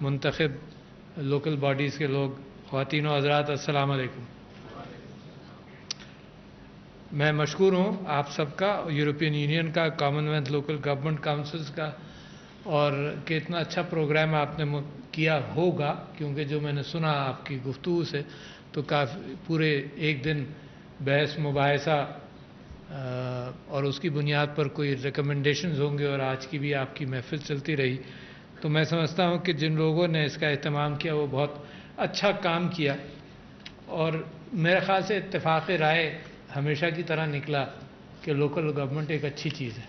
منتخب local bodies کے لوگ، خواتین و حضرات، السلام علیکم۔ میں مشکور ہوں آپ سب کا، یورپین یونین کا، common wealth local government councils کا، اور کہ اتنا اچھا پروگرام آپ نے کیا ہوگا، کیونکہ جو میں نے سنا آپ کی گفتگو سے تو کافی پورے ایک دن بحث مباحثہ اور اس کی بنیاد پر کوئی ریکمنڈیشنز ہوں گے، اور آج کی بھی آپ کی محفل چلتی رہی، تو میں سمجھتا ہوں کہ جن لوگوں نے اس کا اہتمام کیا وہ بہت اچھا کام کیا، اور میرے خیال سے اتفاق رائے ہمیشہ کی طرح نکلا کہ لوکل گورنمنٹ ایک اچھی چیز ہے۔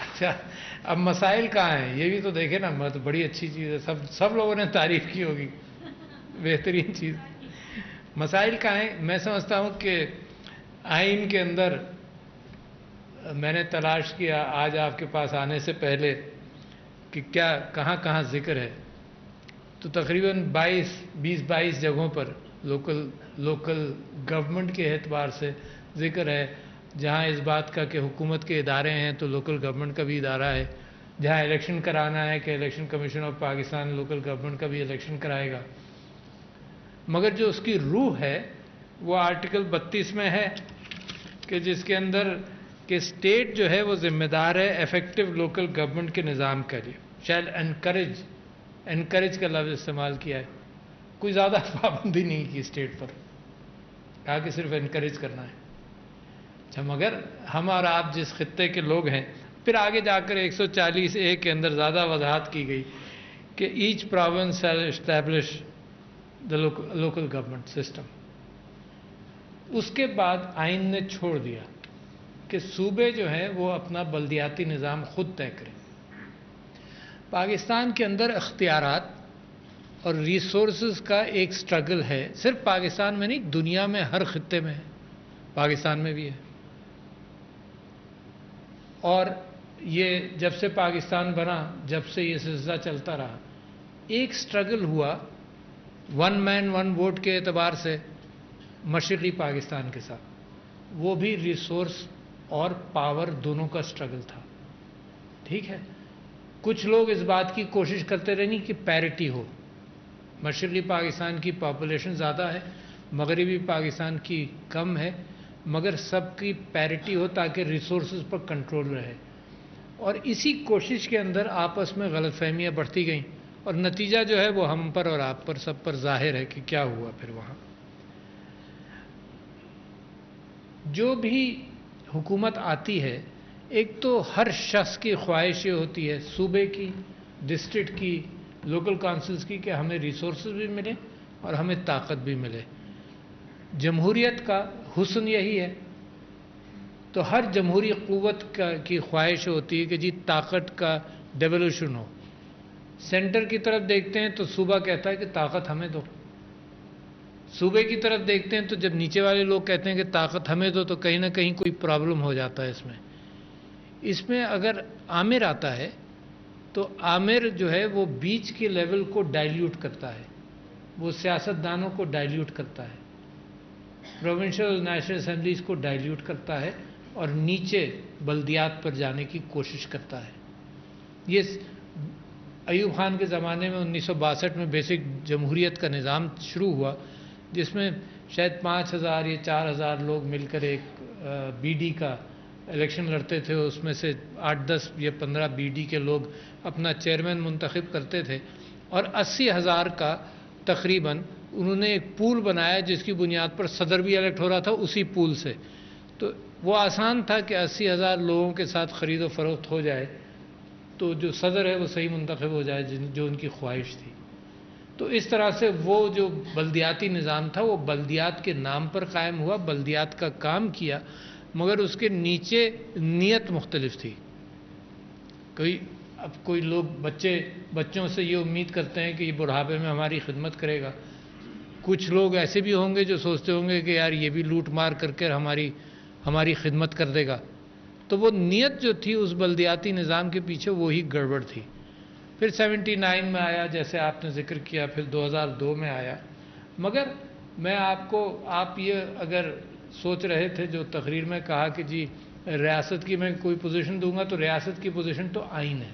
اچھا، اب مسائل کہاں ہیں یہ بھی تو دیکھیں نا، بڑی اچھی چیز ہے، سب لوگوں نے تعریف کی ہوگی، بہترین چیز۔ مسائل کہاں ہیں؟ میں سمجھتا ہوں کہ آئین کے اندر میں نے تلاش کیا آج آپ کے پاس آنے سے پہلے کہ کیا کہاں کہاں ذکر ہے، تو تقریباً 22 جگہوں پر لوکل گورنمنٹ کے اعتبار سے ذکر ہے، جہاں اس بات کا کہ حکومت کے ادارے ہیں تو لوکل گورنمنٹ کا بھی ادارہ ہے، جہاں الیکشن کرانا ہے کہ election commission of Pakistan local government کا بھی الیکشن کرائے گا، مگر جو اس کی روح ہے وہ آرٹیکل 32 میں ہے کہ جس کے اندر کہ اسٹیٹ جو ہے وہ ذمہ دار ہے ایفیکٹو لوکل گورنمنٹ کے نظام کے لیے، شیل انکریج کا لفظ استعمال کیا ہے، کوئی زیادہ پابندی نہیں کی اسٹیٹ پر، کہا کہ صرف انکریج کرنا ہے۔ اچھا، مگر ہم اور آپ جس خطے کے لوگ ہیں، پھر آگے جا کر 140(a) کے اندر زیادہ وضاحت کی گئی کہ each province shall establish the local government system. اس کے بعد آئین نے چھوڑ دیا کہ صوبے جو ہیں وہ اپنا بلدیاتی نظام خود طے کریں۔ پاکستان کے اندر اختیارات اور ریسورسز کا ایک سٹرگل ہے، صرف پاکستان میں نہیں، دنیا میں ہر خطے میں ہے، پاکستان میں بھی ہے، اور یہ جب سے پاکستان بنا، جب سے یہ سلسلہ چلتا رہا، ایک سٹرگل ہوا ون مین ون ووٹ کے اعتبار سے مشرقی پاکستان کے ساتھ، وہ بھی ریسورس اور پاور دونوں کا سٹرگل تھا، ٹھیک ہے۔ کچھ لوگ اس بات کی کوشش کرتے رہے کہ پیرٹی ہو، مشرقی پاکستان کی پاپولیشن زیادہ ہے، مغربی پاکستان کی کم ہے، مگر سب کی پیرٹی ہو تاکہ ریسورسز پر کنٹرول رہے، اور اسی کوشش کے اندر آپس میں غلط فہمیاں بڑھتی گئیں، اور نتیجہ جو ہے وہ ہم پر اور آپ پر سب پر ظاہر ہے کہ کیا ہوا پھر وہاں۔ جو بھی حکومت آتی ہے، ایک تو ہر شخص کی خواہش یہ ہوتی ہے، صوبے کی، ڈسٹرکٹ کی، لوکل کونسلز کی، کہ ہمیں ریسورسز بھی ملے اور ہمیں طاقت بھی ملے۔ جمہوریت کا حسن یہی ہے، تو ہر جمہوری قوت کی خواہش ہوتی ہے کہ جی طاقت کا ڈیولوشن ہو۔ سینٹر کی طرف دیکھتے ہیں تو صوبہ کہتا ہے کہ طاقت ہمیں دو، صوبے کی طرف دیکھتے ہیں تو جب نیچے والے لوگ کہتے ہیں کہ طاقت ہمیں دو تو کہیں نہ کہیں کوئی پرابلم ہو جاتا ہے اس میں اگر آمر آتا ہے تو آمر جو ہے وہ بیچ کے لیول کو ڈائلیوٹ کرتا ہے، وہ سیاستدانوں کو ڈائلیوٹ کرتا ہے، پروونشل اور نیشنل اسمبلیز کو ڈائلیوٹ کرتا ہے، اور نیچے بلدیات پر جانے کی کوشش کرتا ہے۔ یہ ایوب خان کے زمانے میں 1962 میں بیسک جمہوریت کا نظام شروع ہوا، جس میں شاید 5000 یا 4000 لوگ مل کر ایک بی ڈی کا الیکشن لڑتے تھے، اس میں سے 8-10 یا 15 بی ڈی کے لوگ اپنا چیئرمین منتخب کرتے تھے، اور 80,000 کا تقریباً انہوں نے ایک پول بنایا جس کی بنیاد پر صدر بھی الیکٹ ہو رہا تھا اسی پول سے، تو وہ آسان تھا کہ 80,000 لوگوں کے ساتھ خرید و فروخت ہو جائے تو جو صدر ہے وہ صحیح منتخب ہو جائے جو ان کی خواہش تھی۔ تو اس طرح سے وہ جو بلدیاتی نظام تھا وہ بلدیات کے نام پر قائم ہوا، بلدیات کا کام کیا، مگر اس کے نیچے نیت مختلف تھی۔ کوئی لوگ بچوں سے یہ امید کرتے ہیں کہ یہ بڑھاپے میں ہماری خدمت کرے گا، کچھ لوگ ایسے بھی ہوں گے جو سوچتے ہوں گے کہ یار یہ بھی لوٹ مار کر کے ہماری خدمت کر دے گا، تو وہ نیت جو تھی اس بلدیاتی نظام کے پیچھے وہی گڑبڑ تھی۔ پھر 79 میں آیا جیسے آپ نے ذکر کیا، پھر 2002 میں آیا، مگر میں آپ یہ اگر سوچ رہے تھے جو تقریر میں کہا کہ جی ریاست کی میں کوئی پوزیشن دوں گا تو ریاست کی پوزیشن تو آئین ہے.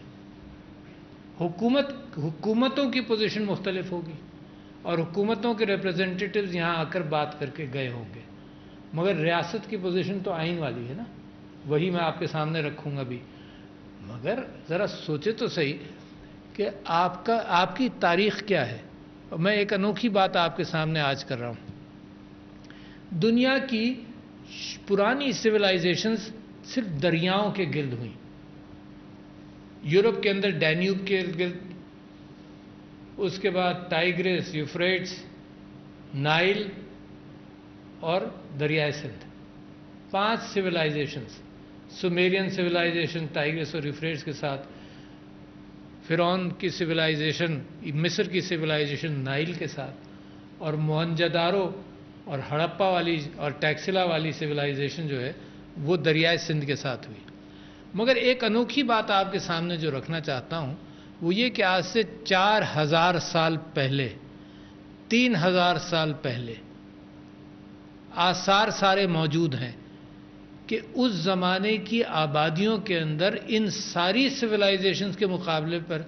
حکومتوں کی پوزیشن مختلف ہوگی اور حکومتوں کے ریپرزنٹیٹیوز یہاں آ کر بات کر کے گئے ہوں گے, مگر ریاست کی پوزیشن تو آئین والی ہے نا, وہی میں آپ کے سامنے رکھوں گا بھی. مگر ذرا سوچے تو صحیح کہ آپ کی تاریخ کیا ہے. میں ایک انوکھی بات آپ کے سامنے آج کر رہا ہوں. دنیا کی پرانی سویلائزیشنز صرف دریاؤں کے گرد ہوئیں. یورپ کے اندر ڈینیوب کے گرد, اس کے بعد ٹائیگرس, یوفریٹس, نائل اور دریائے سندھ. 5 سویلائزیشنز. سومیرین سویلائزیشن ٹائیگرس اور یوفریٹس کے ساتھ, فرعون کی سویلائزیشن, مصر کی سویلائزیشن نائل کے ساتھ, اور موہنجدارو اور ہڑپا والی اور ٹیکسلا والی سویلائزیشن جو ہے وہ دریائے سندھ کے ساتھ ہوئی. مگر ایک انوکھی بات آپ کے سامنے جو رکھنا چاہتا ہوں وہ یہ کہ آج سے 4000 سال پہلے, 3000 سال پہلے آثار سارے موجود ہیں کہ اس زمانے کی آبادیوں کے اندر ان ساری سویلائزیشنز کے مقابلے پر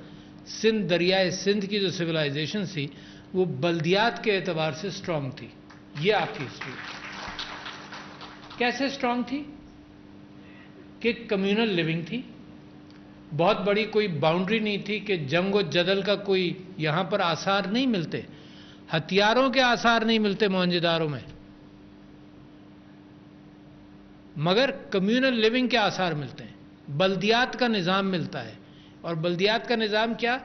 دریائے سندھ کی جو سویلائزیشن تھی وہ بلدیات کے اعتبار سے سٹرونگ تھی. یہ آپ کی ہسٹری. کیسے سٹرونگ تھی؟ کہ کمیونل لیونگ تھی. بہت بڑی کوئی باؤنڈری نہیں تھی کہ جنگ و جدل کا کوئی یہاں پر آثار نہیں ملتے, ہتھیاروں کے آثار نہیں ملتے موہنجداروں میں, مگر کمیونل لیونگ کے آثار ملتے ہیں. بلدیات کا نظام ملتا ہے. اور بلدیات کا نظام کیا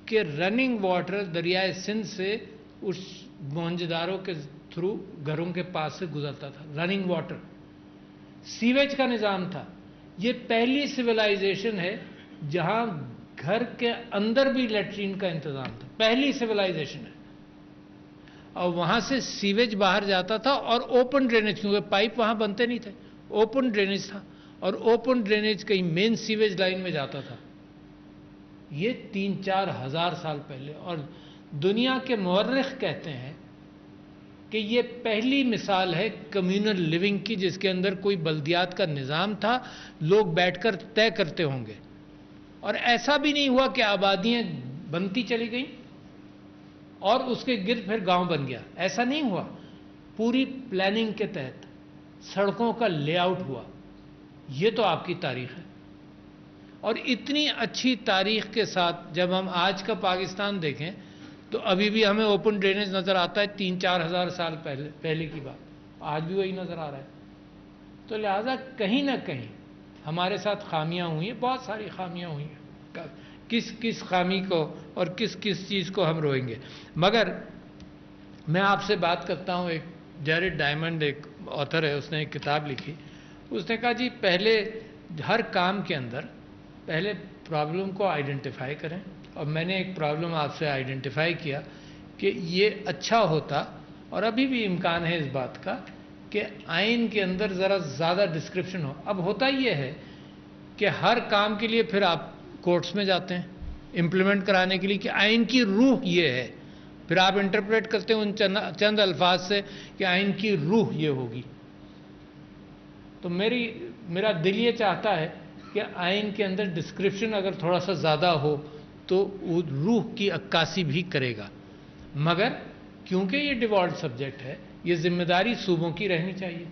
کہ رننگ واٹر دریائے سندھ سے اس موہنجداروں کے تھرو گھروں کے پاس سے گزرتا تھا. Running water. سیویج کا نظام تھا. یہ پہلی سویلائزیشن ہے جہاں گھر کے اندر بھی لیٹرین کا انتظام تھا. پہلی سویلائزیشن ہے. اور وہاں سے سیویج باہر جاتا تھا اور اوپن ڈرینیج, کیونکہ پائپ وہاں بنتے نہیں تھے, اوپن ڈرینیج تھا, اور اوپن ڈرینیج کہیں مین سیویج لائن میں جاتا تھا. یہ 3-4 ہزار سال پہلے. اور دنیا کے مورخ کہتے ہیں کہ یہ پہلی مثال ہے کمیونل لیونگ کی جس کے اندر کوئی بلدیات کا نظام تھا, لوگ بیٹھ کر طے کرتے ہوں گے. اور ایسا بھی نہیں ہوا کہ آبادیاں بنتی چلی گئیں اور اس کے گرد پھر گاؤں بن گیا. ایسا نہیں ہوا. پوری پلاننگ کے تحت سڑکوں کا لے آؤٹ ہوا. یہ تو آپ کی تاریخ ہے. اور اتنی اچھی تاریخ کے ساتھ جب ہم آج کا پاکستان دیکھیں تو ابھی بھی ہمیں اوپن ڈرینیج نظر آتا ہے 3-4 ہزار سال پہلے کی بات. آج بھی وہی نظر آ رہا ہے. تو لہٰذا کہیں نہ کہیں ہمارے ساتھ خامیاں ہوئی ہیں, بہت ساری خامیاں ہوئی ہیں. کس خامی کو اور کس چیز کو ہم روئیں گے. مگر میں آپ سے بات کرتا ہوں, ایک جیرڈ ڈائمنڈ ایک آتھر ہے, اس نے ایک کتاب لکھی. اس نے کہا جی پہلے ہر کام کے اندر پہلے پرابلم کو آئیڈینٹیفائی کریں. اور میں نے ایک پرابلم آپ سے آئیڈینٹیفائی کیا کہ یہ اچھا ہوتا, اور ابھی بھی امکان ہے اس بات کا, کہ آئین کے اندر ذرا زیادہ ڈسکرپشن ہو. اب ہوتا یہ ہے کہ ہر کام کے لیے پھر آپ کورٹس میں جاتے ہیں امپلیمنٹ کرانے کے لیے کہ آئین کی روح یہ ہے. پھر آپ انٹرپریٹ کرتے ہیں ان چند الفاظ سے کہ آئین کی روح یہ ہوگی. تو میرا دل یہ چاہتا ہے کہ آئین کے اندر ڈسکرپشن اگر تھوڑا سا زیادہ ہو تو وہ روح کی عکاسی بھی کرے گا. مگر کیونکہ یہ ڈیوالوڈ سبجیکٹ ہے, یہ ذمہ داری صوبوں کی رہنی چاہیے.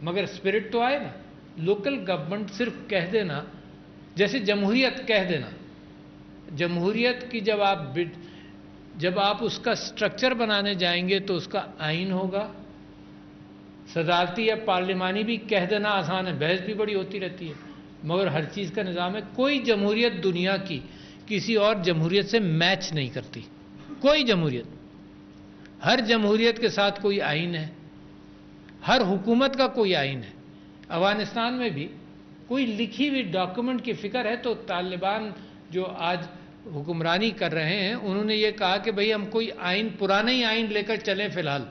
مگر اسپرٹ تو آئے نا. لوکل گورنمنٹ صرف کہہ دینا, جیسے جمہوریت کہہ دینا. جمہوریت کی جب آپ اس کا سٹرکچر بنانے جائیں گے تو اس کا آئین ہوگا. صدارتی یا پارلیمانی بھی کہہ دینا آسان ہے, بحث بھی بڑی ہوتی رہتی ہے, مگر ہر چیز کا نظام ہے. کوئی جمہوریت دنیا کی کسی اور جمہوریت سے میچ نہیں کرتی. کوئی جمہوریت. ہر جمہوریت کے ساتھ کوئی آئین ہے, ہر حکومت کا کوئی آئین ہے. افغانستان میں بھی کوئی لکھی ہوئی ڈاکومنٹ کی فکر ہے تو طالبان جو آج حکمرانی کر رہے ہیں انہوں نے یہ کہا کہ بھئی ہم کوئی آئین, پرانا ہی آئین لے کر چلیں فی الحال.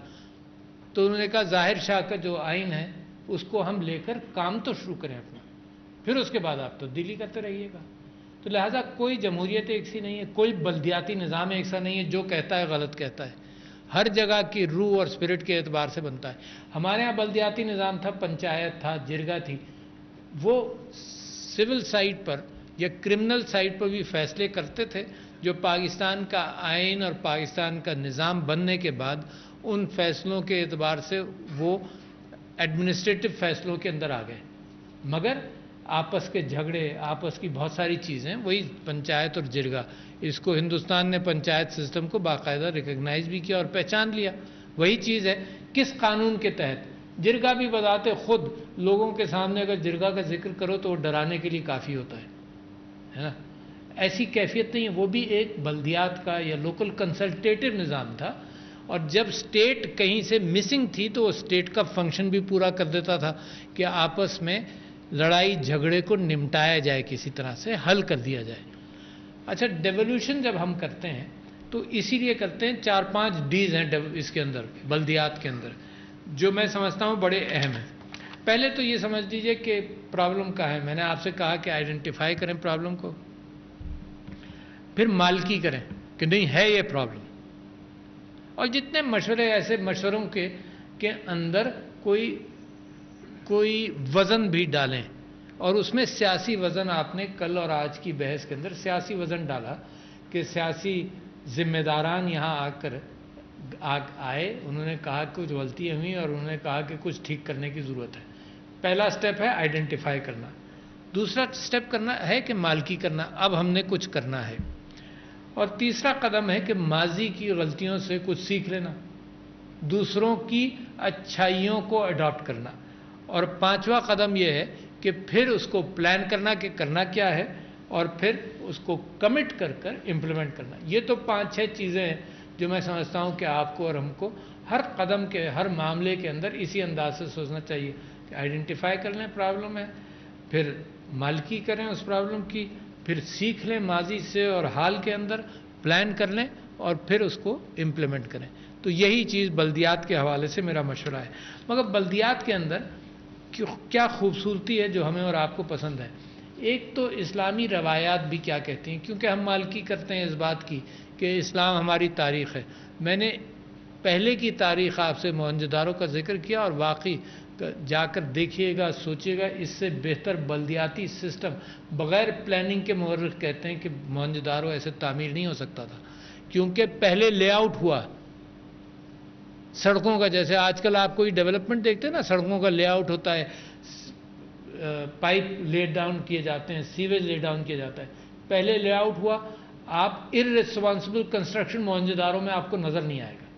تو انہوں نے کہا ظاہر شاہ کا جو آئین ہے اس کو ہم لے کر کام تو شروع کریں اپنا, پھر اس کے بعد آپ تبدیلی کرتے رہیے گا. تو لہٰذا کوئی جمہوریت ایک سی نہیں ہے, کوئی بلدیاتی نظام ایک سا نہیں ہے. جو کہتا ہے غلط کہتا ہے. ہر جگہ کی روح اور اسپرٹ کے اعتبار سے بنتا ہے. ہمارے ہاں بلدیاتی نظام تھا, پنچایت تھا, جرگہ تھی. وہ سول سائٹ پر یا کرمنل سائٹ پر بھی فیصلے کرتے تھے جو پاکستان کا آئین اور پاکستان کا نظام بننے کے بعد ان فیصلوں کے اعتبار سے وہ ایڈمنسٹریٹو فیصلوں کے اندر آ گئے، مگر آپس کے جھگڑے، آپس کی بہت ساری چیزیں، وہی پنچایت اور جرگہ، اس کو ہندوستان نے پنچایت سسٹم کو باقاعدہ ریکگنائز بھی کیا اور پہچان لیا۔ وہی چیز ہے کس قانون کے تحت جرگہ بھی بذات خود لوگوں کے سامنے اگر جرگہ کا ذکر کرو تو وہ ڈرانے کے لیے کافی ہوتا ہے نا، ایسی کیفیت نہیں ہے۔ وہ بھی ایک بلدیات کا یا لوکل کنسلٹیٹو نظام تھا، اور جب سٹیٹ کہیں سے مسنگ تھی تو وہ سٹیٹ کا فنکشن بھی پورا کر دیتا تھا کہ آپس میں لڑائی جھگڑے کو نمٹایا جائے، کسی طرح سے حل کر دیا جائے۔ اچھا، ڈیولوشن جب ہم کرتے ہیں تو اسی لیے کرتے ہیں، 4-5 ڈیز ہیں اس کے اندر، بلدیات کے اندر، جو میں سمجھتا ہوں بڑے اہم ہیں۔ پہلے تو یہ سمجھ لیجئے کہ پرابلم کہاں ہے۔ میں نے آپ سے کہا کہ آئیڈینٹیفائی کریں پرابلم کو، پھر مالکی کریں کہ نہیں ہے یہ پرابلم، اور جتنے مشورے ایسے مشوروں کے اندر کوئی وزن بھی ڈالیں، اور اس میں سیاسی وزن آپ نے کل اور آج کی بحث کے اندر سیاسی وزن ڈالا کہ سیاسی ذمہ داران یہاں آئے، انہوں نے کہا کہ کچھ غلطیاں ہوئیں اور انہوں نے کہا کہ کچھ ٹھیک کرنے کی ضرورت ہے۔ پہلا سٹیپ ہے آئیڈینٹیفائی کرنا، دوسرا سٹیپ کرنا ہے کہ مالکی کرنا، اب ہم نے کچھ کرنا ہے، اور تیسرا قدم ہے کہ ماضی کی غلطیوں سے کچھ سیکھ لینا، دوسروں کی اچھائیوں کو اڈاپٹ کرنا، اور پانچواں قدم یہ ہے کہ پھر اس کو پلان کرنا کہ کرنا کیا ہے، اور پھر اس کو کمٹ کر امپلیمنٹ کرنا۔ یہ تو 5-6 چیزیں ہیں جو میں سمجھتا ہوں کہ آپ کو اور ہم کو ہر قدم کے ہر معاملے کے اندر اسی انداز سے سوچنا چاہیے کہ آئیڈینٹیفائی کر لیں پرابلم ہے، پھر مالکی کریں اس پرابلم کی، پھر سیکھ لیں ماضی سے اور حال کے اندر، پلان کر لیں اور پھر اس کو امپلیمنٹ کریں۔ تو یہی چیز بلدیات کے حوالے سے میرا مشورہ ہے۔ مگر بلدیات کے اندر کیا خوبصورتی ہے جو ہمیں اور آپ کو پسند ہے۔ ایک تو اسلامی روایات بھی کیا کہتی ہیں، کیونکہ ہم مالکی کرتے ہیں اس بات کی کہ اسلام ہماری تاریخ ہے۔ میں نے پہلے کی تاریخ آپ سے موہنجو داڑو کا ذکر کیا، اور واقعی جا کر دیکھیے گا، سوچیے گا، اس سے بہتر بلدیاتی سسٹم بغیر پلاننگ کے مورخ کہتے ہیں کہ موہنجو داڑو ایسے تعمیر نہیں ہو سکتا تھا، کیونکہ پہلے لے آؤٹ ہوا سڑکوں کا۔ جیسے آج کل آپ کوئی ڈیولپمنٹ دیکھتے ہیں نا، سڑکوں کا لے آؤٹ ہوتا ہے، پائپ لے ڈاؤن کیے جاتے ہیں، سیویج لے ڈاؤن کیا جاتا ہے، پہلے لے آؤٹ ہوا۔ آپ ارریسپانسبل کنسٹرکشن موہنجو داڑو میں آپ کو نظر نہیں آئے گا،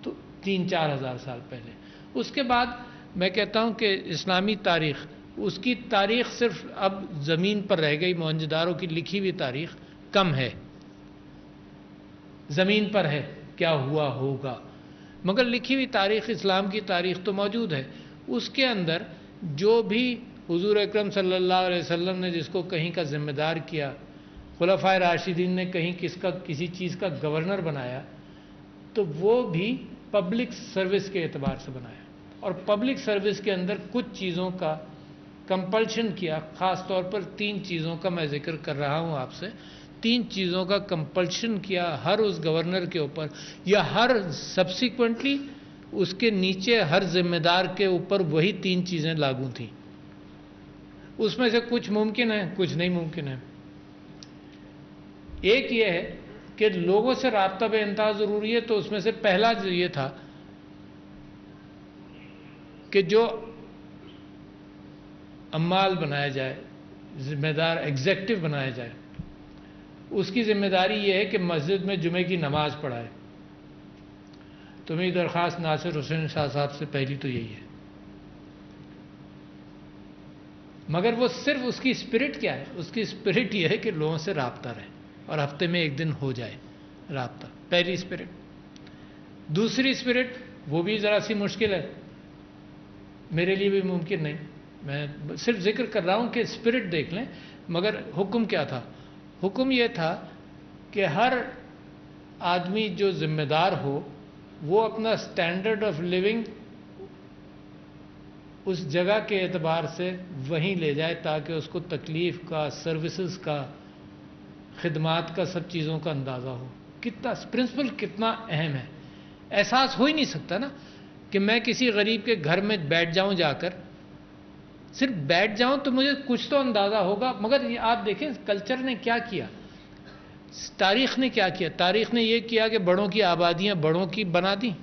تو 3-4 ہزار سال پہلے۔ اس کے بعد میں کہتا ہوں کہ اسلامی تاریخ، اس کی تاریخ صرف اب زمین پر رہ گئی، موہنجو داڑو کی لکھی ہوئی تاریخ کم ہے، زمین پر ہے کیا ہوا ہوگا، مگر لکھی ہوئی تاریخ اسلام کی تاریخ تو موجود ہے۔ اس کے اندر جو بھی حضور اکرم صلی اللہ علیہ وسلم نے جس کو کہیں کا ذمہ دار کیا، خلفائے راشدین نے کہیں کسی چیز کا گورنر بنایا، تو وہ بھی پبلک سروس کے اعتبار سے بنایا، اور پبلک سروس کے اندر کچھ چیزوں کا کمپلشن کیا، خاص طور پر 3 چیزوں کا میں ذکر کر رہا ہوں آپ سے، 3 چیزوں کا کمپلشن کیا ہر اس گورنر کے اوپر، یا ہر سبسیکوینٹلی اس کے نیچے ہر ذمہ دار کے اوپر وہی 3 چیزیں لاگو تھیں۔ اس میں سے کچھ ممکن ہے، کچھ نہیں ممکن ہے۔ ایک یہ ہے کہ لوگوں سے رابطہ بے انتہا ضروری ہے، تو اس میں سے پہلا جو یہ تھا کہ جو عمال بنایا جائے، ذمہ دار ایگزیکٹو بنایا جائے، اس کی ذمہ داری یہ ہے کہ مسجد میں جمعے کی نماز پڑھائے۔ تو میری درخواست ناصر حسین شاہ صاحب سے پہلی تو یہی ہے، مگر وہ صرف اس کی اسپرٹ کیا ہے؟ اس کی اسپرٹ یہ ہے کہ لوگوں سے رابطہ رہے اور ہفتے میں ایک دن ہو جائے رابطہ، پہلی اسپرٹ۔ دوسری اسپرٹ وہ بھی ذرا سی مشکل ہے، میرے لیے بھی ممکن نہیں، میں صرف ذکر کر رہا ہوں کہ اسپرٹ دیکھ لیں۔ مگر حکم کیا تھا؟ حکم یہ تھا کہ ہر آدمی جو ذمہ دار ہو وہ اپنا سٹینڈرڈ آف لیونگ اس جگہ کے اعتبار سے وہیں لے جائے، تاکہ اس کو تکلیف کا، سروسز کا، خدمات کا، سب چیزوں کا اندازہ ہو۔ کتنا پرنسپل کتنا اہم ہے، احساس ہو ہی نہیں سکتا نا کہ میں کسی غریب کے گھر میں بیٹھ جاؤں جا کر صرف بیٹھ جاؤں تو مجھے کچھ تو اندازہ ہوگا. مگر یہ آپ دیکھیں کلچر نے کیا کیا, تاریخ نے کیا کیا. تاریخ نے یہ کیا کہ بڑوں کی آبادیاں بڑوں کی بنا دیں,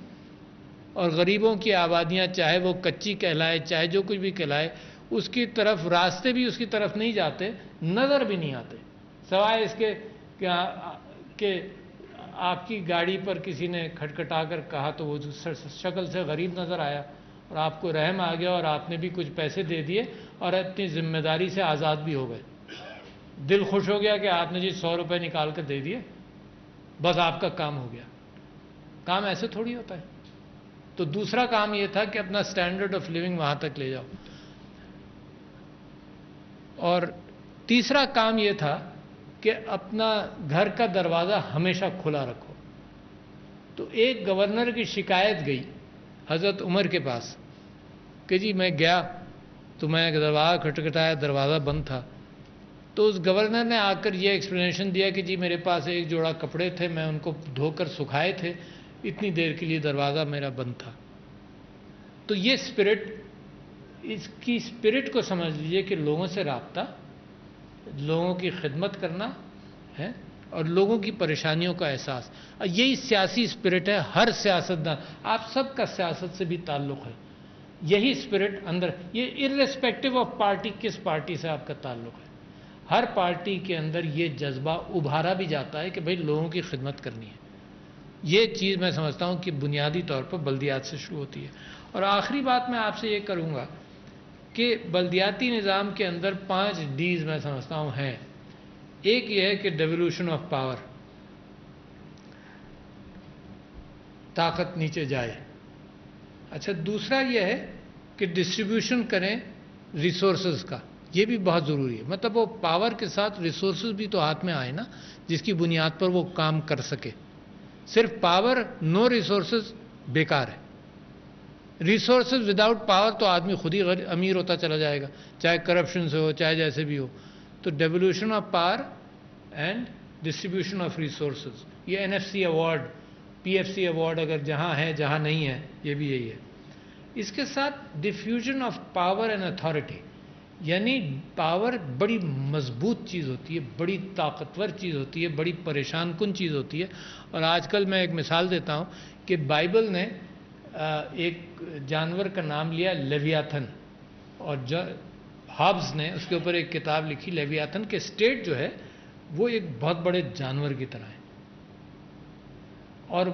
اور غریبوں کی آبادیاں چاہے وہ کچی کہلائے چاہے جو کچھ بھی کہلائے, اس کی طرف راستے بھی اس کی طرف نہیں جاتے, نظر بھی نہیں آتے, سوائے اس کے کہ آپ کی گاڑی پر کسی نے کھٹکھٹا کر کہا تو وہ شکل سے غریب نظر آیا اور آپ کو رحم آ گیا اور آپ نے بھی کچھ پیسے دے دیے اور اپنی ذمہ داری سے آزاد بھی ہو گئے. دل خوش ہو گیا کہ آپ نے جی 100 روپے نکال کر دے دیے, بس آپ کا کام ہو گیا. کام ایسے تھوڑی ہوتا ہے. تو دوسرا کام یہ تھا کہ اپنا سٹینڈرڈ آف لیونگ وہاں تک لے جاؤ. اور تیسرا کام یہ تھا کہ اپنا گھر کا دروازہ ہمیشہ کھلا رکھو. تو ایک گورنر کی شکایت گئی حضرت عمر کے پاس کہ جی میں گیا تو میں دروازہ کھٹکھٹایا, دروازہ بند تھا. تو اس گورنر نے آ کر یہ ایکسپلینیشن دیا کہ جی میرے پاس ایک جوڑا کپڑے تھے, میں ان کو دھو کر سکھائے تھے, اتنی دیر کے لیے دروازہ میرا بند تھا. تو یہ اسپرٹ, اس کی اسپرٹ کو سمجھ لیجئے کہ لوگوں سے رابطہ, لوگوں کی خدمت کرنا ہے اور لوگوں کی پریشانیوں کا احساس. یہی سیاسی اسپرٹ ہے. ہر سیاستدان, آپ سب کا سیاست سے بھی تعلق ہے, یہی اسپرٹ اندر, یہ ارریسپیکٹو آف پارٹی, کس پارٹی سے آپ کا تعلق ہے, ہر پارٹی کے اندر یہ جذبہ ابھارا بھی جاتا ہے کہ بھئی لوگوں کی خدمت کرنی ہے. یہ چیز میں سمجھتا ہوں کہ بنیادی طور پر بلدیات سے شروع ہوتی ہے. اور آخری بات میں آپ سے یہ کروں گا کہ بلدیاتی نظام کے اندر 5 ڈیز میں سمجھتا ہوں ہیں. ایک یہ ہے کہ ڈیولوشن آف پاور, طاقت نیچے جائے. اچھا, دوسرا یہ ہے کہ ڈسٹریبیوشن کریں ریسورسز کا, یہ بھی بہت ضروری ہے. مطلب وہ پاور کے ساتھ ریسورسز بھی تو ہاتھ میں آئے نا, جس کی بنیاد پر وہ کام کر سکے. صرف پاور نو ریسورسز بیکار ہے. ریسورسز وداؤٹ پاور تو آدمی خود ہی امیر ہوتا چلا جائے گا, چاہے کرپشن سے ہو چاہے جیسے بھی ہو. تو devolution of power and distribution of resources, یہ NFC ایوارڈ, PFC ایوارڈ اگر جہاں ہے جہاں نہیں ہے یہ بھی یہی ہے. اس کے ساتھ diffusion of power and authority, یعنی پاور بڑی مضبوط چیز ہوتی ہے, بڑی طاقتور چیز ہوتی ہے, بڑی پریشان کن چیز ہوتی ہے. اور آج کل میں ایک مثال دیتا ہوں کہ بائبل نے ایک جانور کا نام لیا لیویاتھن, اور ہابز نے اس کے اوپر ایک کتاب لکھی لیویاتھن کے اسٹیٹ جو ہے وہ ایک بہت بڑے جانور کی طرح ہے. اور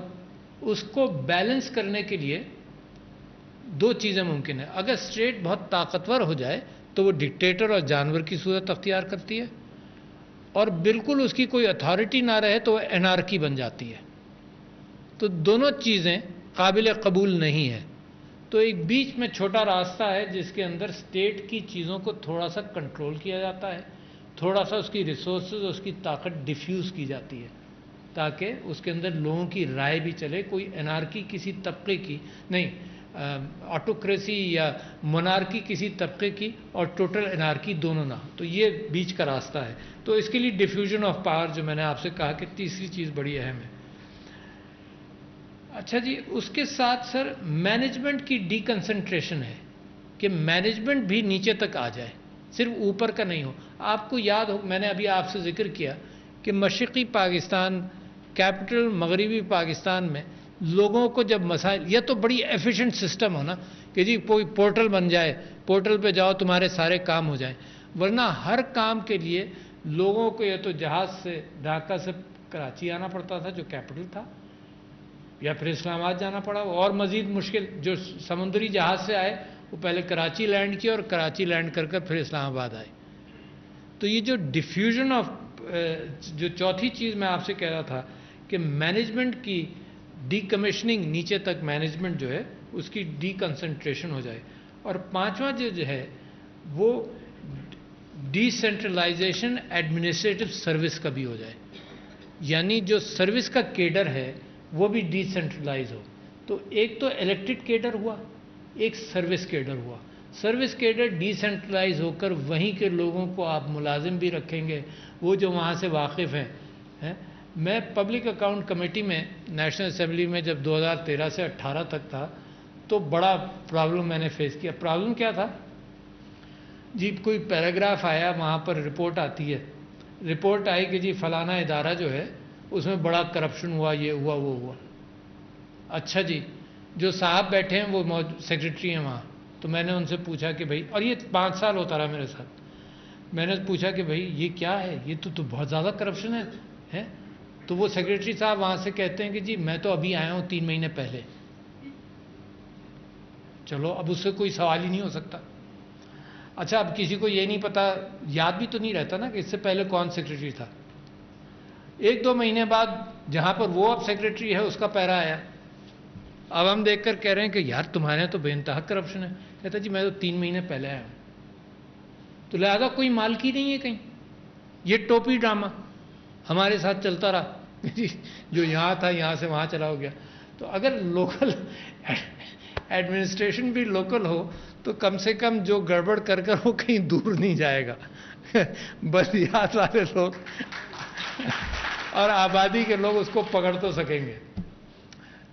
اس کو بیلنس کرنے کے لیے 2 چیزیں ممکن ہیں. اگر اسٹیٹ بہت طاقتور ہو جائے تو وہ ڈکٹیٹر اور جانور کی صورت اختیار کرتی ہے, اور بالکل اس کی کوئی اتھارٹی نہ رہے تو وہ انارکی بن جاتی ہے. تو دونوں چیزیں قابل قبول نہیں ہے. تو ایک بیچ میں چھوٹا راستہ ہے جس کے اندر اسٹیٹ کی چیزوں کو تھوڑا سا کنٹرول کیا جاتا ہے, تھوڑا سا اس کی ریسورسز, اس کی طاقت ڈیفیوز کی جاتی ہے تاکہ اس کے اندر لوگوں کی رائے بھی چلے. کوئی انارکی کسی طبقے کی نہیں, آٹوکریسی یا مونارکی کسی طبقے کی, اور ٹوٹل انارکی دونوں نہ. تو یہ بیچ کا راستہ ہے. تو اس کے لیے ڈیفیوژن آف پاور, جو میں نے آپ سے کہا کہ تیسری چیز بڑی اہم ہے. اچھا جی, اس کے ساتھ سر مینجمنٹ کی ڈی کنسنٹریشن ہے کہ مینجمنٹ بھی نیچے تک آ جائے, صرف اوپر کا نہیں ہو. آپ کو یاد ہو, میں نے ابھی آپ سے ذکر کیا کہ مشرقی پاکستان, کیپٹل مغربی پاکستان میں لوگوں کو جب مسائل, یا تو بڑی ایفیشنٹ سسٹم ہونا کہ جی کوئی پورٹل بن جائے, پورٹل پہ جاؤ تمہارے سارے کام ہو جائیں, ورنہ ہر کام کے لیے لوگوں کو یا تو جہاز سے ڈھاکہ سے کراچی آنا پڑتا تھا جو کیپٹل تھا, یا پھر اسلام آباد جانا پڑا, اور مزید مشکل جو سمندری جہاز سے آئے وہ پہلے کراچی لینڈ کیا اور کراچی لینڈ کر پھر اسلام آباد آئے. تو یہ جو ڈیفیوژن آف, جو چوتھی چیز میں آپ سے کہہ رہا تھا کہ مینجمنٹ کی ڈی کمیشننگ, نیچے تک مینجمنٹ جو ہے اس کی ڈی کنسنٹریشن ہو جائے. اور 5واں جو ہے وہ ڈی سینٹرلائزیشن ایڈمنسٹریٹو سروس کا بھی ہو جائے, یعنی جو سروس کا کیڈر ہے وہ بھی ڈی سینٹرلائز ہو. تو ایک تو الیکٹڈ کیڈر ہوا, ایک سروس کیڈر ہوا. سروس کیڈر ڈی سینٹرلائز ہو کر وہیں کے لوگوں کو آپ ملازم بھی رکھیں گے, وہ جو وہاں سے واقف ہیں. میں پبلک اکاؤنٹ کمیٹی میں نیشنل اسمبلی میں جب 2013 سے 18 تک تھا تو بڑا پرابلم میں نے فیس کیا. پرابلم کیا تھا جی کوئی پیراگراف آیا، وہاں پر رپورٹ آتی ہے، رپورٹ آئی کہ جی فلانا ادارہ جو ہے اس میں بڑا کرپشن ہوا، یہ ہوا وہ ہوا. اچھا جی، جو صاحب بیٹھے ہیں وہ سیکرٹری ہیں وہاں، تو میں نے ان سے پوچھا کہ بھائی، اور یہ 5 سال ہوتا رہا میرے ساتھ، میں نے پوچھا کہ بھائی یہ کیا ہے، یہ تو بہت زیادہ کرپشن ہے. تو وہ سیکرٹری صاحب وہاں سے کہتے ہیں کہ جی میں تو ابھی آیا ہوں 3 مہینے پہلے. چلو اب اس سے کوئی سوال ہی نہیں ہو سکتا. اچھا اب کسی کو یہ نہیں پتا، یاد بھی تو نہیں رہتا نا کہ اس سے پہلے کون سیکرٹری تھا. 1-2 مہینے بعد جہاں پر وہ اب سیکرٹری ہے اس کا پیرا آیا. اب ہم دیکھ کر کہہ رہے ہیں کہ یار تمہارے یہاں تو بے انتہا کرپشن ہے. کہتا جی میں تو 3 مہینے پہلے آیا ہوں. تو لہذا کوئی مالکی نہیں ہے کہیں. یہ ٹوپی ڈرامہ ہمارے ساتھ چلتا رہا، جو یہاں تھا یہاں سے وہاں چلا ہو گیا. تو اگر لوکل ایڈمنسٹریشن بھی لوکل ہو تو کم سے کم جو گڑبڑ کر وہ کہیں دور نہیں جائے گا. بلدیات والے لوگ اور آبادی کے لوگ اس کو پکڑ تو سکیں گے.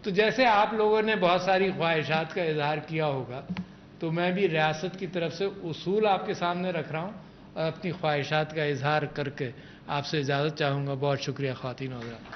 تو جیسے آپ لوگوں نے بہت ساری خواہشات کا اظہار کیا ہوگا، تو میں بھی ریاست کی طرف سے اصول آپ کے سامنے رکھ رہا ہوں اور اپنی خواہشات کا اظہار کر کے آپ سے اجازت چاہوں گا. بہت شکریہ خواتین و حضرات.